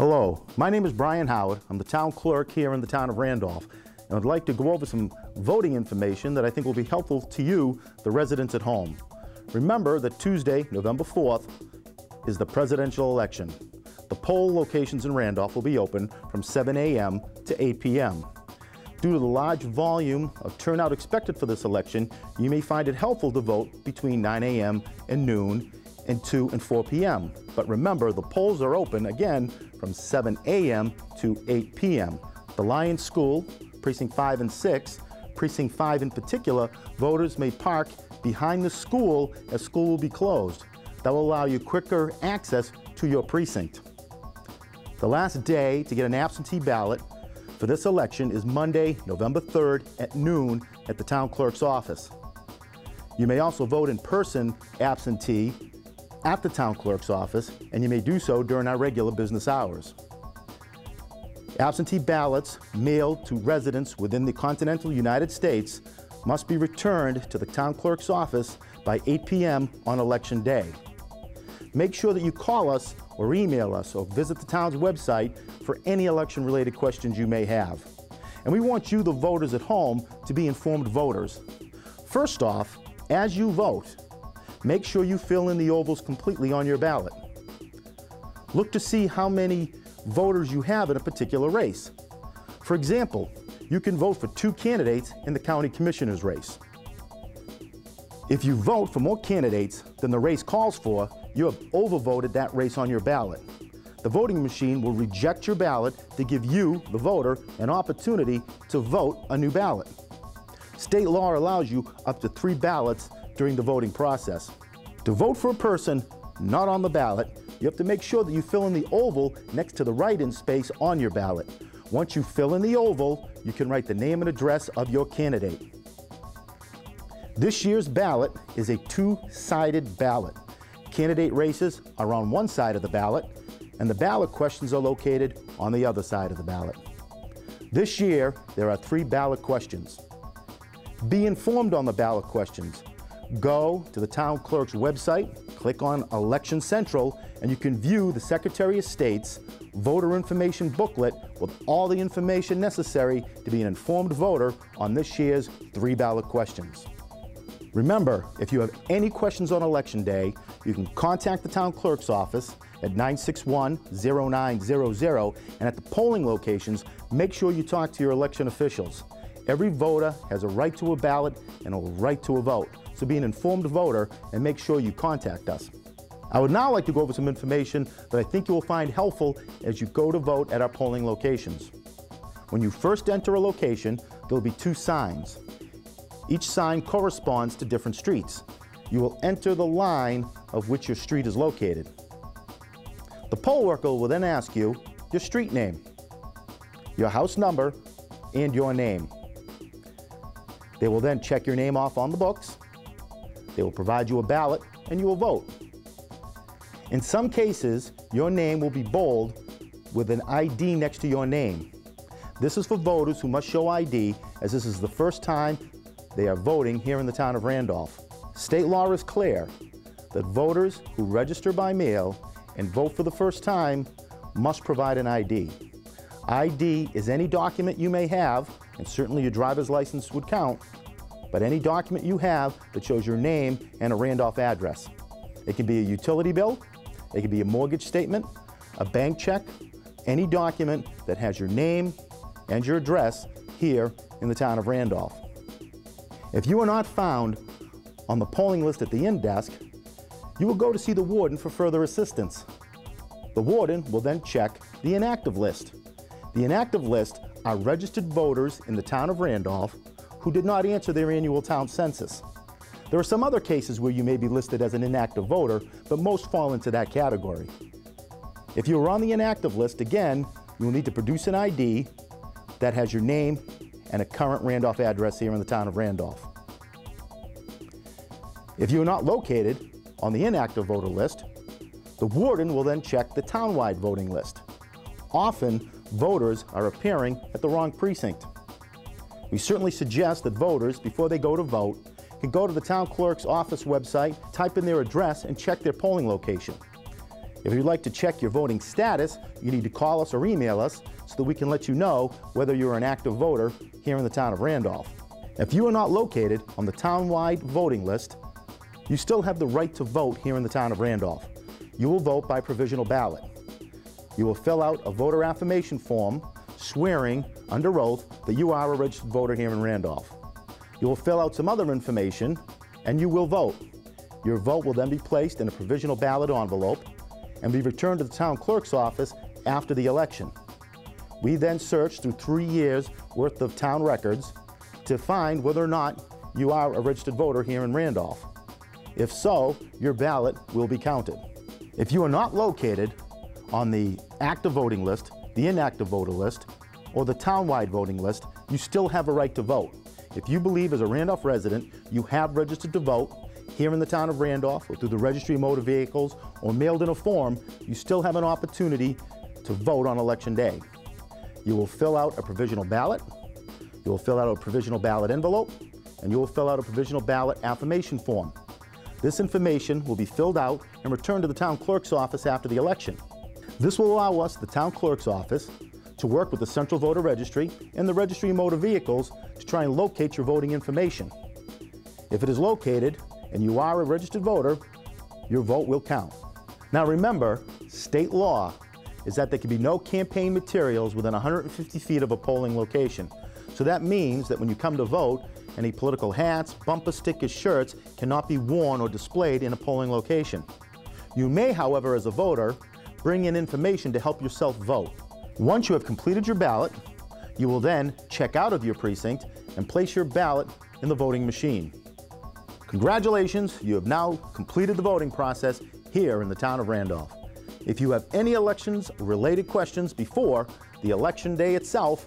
Hello, my name is Brian Howard. I'm the town clerk here in the town of Randolph, and I'd like to go over some voting information that I think will be helpful to you, the residents at home. Remember that Tuesday, November 4th, is the presidential election. The poll locations in Randolph will be open from 7 a.m. to 8 p.m. Due to the large volume of turnout expected for this election, you may find it helpful to vote between 9 a.m. and noon and 2 and 4 p.m. But remember, the polls are open again from 7 a.m. to 8 p.m. The Lions School, Precinct 5 and 6, Precinct 5 in particular, voters may park behind the school as school will be closed. That will allow you quicker access to your precinct. The last day to get an absentee ballot for this election is Monday, November 3rd at noon at the town clerk's office. You may also vote in person absentee at the town clerk's office, and you may do so during our regular business hours. Absentee ballots mailed to residents within the continental United States must be returned to the town clerk's office by 8 p.m. on election day. Make sure that you call us or email us or visit the town's website for any election-related questions you may have. And we want you, the voters at home, to be informed voters. First off, as you vote, make sure you fill in the ovals completely on your ballot. Look to see how many voters you have in a particular race. For example, you can vote for 2 candidates in the county commissioner's race. If you vote for more candidates than the race calls for, you have overvoted that race on your ballot. The voting machine will reject your ballot to give you, the voter, an opportunity to vote a new ballot. State law allows you up to 3 ballots during the voting process. To vote for a person not on the ballot, you have to make sure that you fill in the oval next to the write-in space on your ballot. Once you fill in the oval, you can write the name and address of your candidate. This year's ballot is a 2-sided ballot. Candidate races are on one side of the ballot, and the ballot questions are located on the other side of the ballot. This year, there are 3 ballot questions. Be informed on the ballot questions. Go to the town clerk's website, click on Election Central, and you can view the Secretary of State's voter information booklet with all the information necessary to be an informed voter on this year's 3 ballot questions. Remember, if you have any questions on Election Day, you can contact the town clerk's office at 961-0900, and at the polling locations, make sure you talk to your election officials. Every voter has a right to a ballot and a right to a vote, so be an informed voter and make sure you contact us. I would now like to go over some information that I think you will find helpful as you go to vote at our polling locations. When you first enter a location, there will be 2 signs. Each sign corresponds to different streets. You will enter the line of which your street is located. The poll worker will then ask you your street name, your house number, and your name. They will then check your name off on the books. They will provide you a ballot, and you will vote. In some cases, your name will be bold with an ID next to your name. This is for voters who must show ID, as this is the first time they are voting here in the town of Randolph. State law is clear that voters who register by mail and vote for the first time must provide an ID. ID is any document you may have, and certainly your driver's license would count, but any document you have that shows your name and a Randolph address. It can be a utility bill, it can be a mortgage statement, a bank check, any document that has your name and your address here in the town of Randolph. If you are not found on the polling list at the in-desk, you will go to see the warden for further assistance. The warden will then check the inactive list. The inactive list are registered voters in the town of Randolph who did not answer their annual town census. There are some other cases where you may be listed as an inactive voter, but most fall into that category. If you are on the inactive list, again, you will need to produce an ID that has your name and a current Randolph address here in the town of Randolph. If you are not located on the inactive voter list, the warden will then check the townwide voting list. Often, voters are appearing at the wrong precinct. We certainly suggest that voters, before they go to vote, can go to the town clerk's office website, type in their address, and check their polling location. If you'd like to check your voting status, you need to call us or email us so that we can let you know whether you're an active voter here in the town of Randolph. If you are not located on the town-wide voting list, you still have the right to vote here in the town of Randolph. You will vote by provisional ballot. You will fill out a voter affirmation form swearing under oath that you are a registered voter here in Randolph. You will fill out some other information and you will vote. Your vote will then be placed in a provisional ballot envelope and be returned to the town clerk's office after the election. We then search through 3 years worth of town records to find whether or not you are a registered voter here in Randolph. If so, your ballot will be counted. If you are not located on the active voting list, the inactive voter list, or the town-wide voting list, you still have a right to vote. If you believe as a Randolph resident you have registered to vote here in the town of Randolph or through the Registry of Motor Vehicles or mailed in a form, you still have an opportunity to vote on Election Day. You will fill out a provisional ballot, you will fill out a provisional ballot envelope, and you will fill out a provisional ballot affirmation form. This information will be filled out and returned to the town clerk's office after the election. This will allow us, the town clerk's office, to work with the Central Voter Registry and the Registry of Motor Vehicles to try and locate your voting information. If it is located and you are a registered voter, your vote will count. Now remember, state law is that there can be no campaign materials within 150 feet of a polling location. So that means that when you come to vote, any political hats, bumper stickers, shirts cannot be worn or displayed in a polling location. You may, however, as a voter, bring in information to help yourself vote. Once you have completed your ballot, you will then check out of your precinct and place your ballot in the voting machine. Congratulations, you have now completed the voting process here in the town of Randolph. If you have any elections-related questions before the election day itself,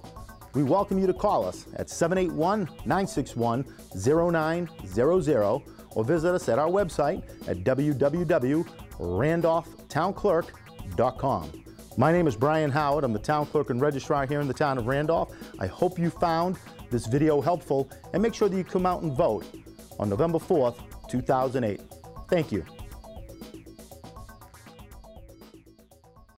we welcome you to call us at 781-961-0900 or visit us at our website at www.randolphtownclerk.com. My name is Brian Howard. I'm the town clerk and registrar here in the town of Randolph. I hope you found this video helpful, and make sure that you come out and vote on November 4th, 2008. Thank you.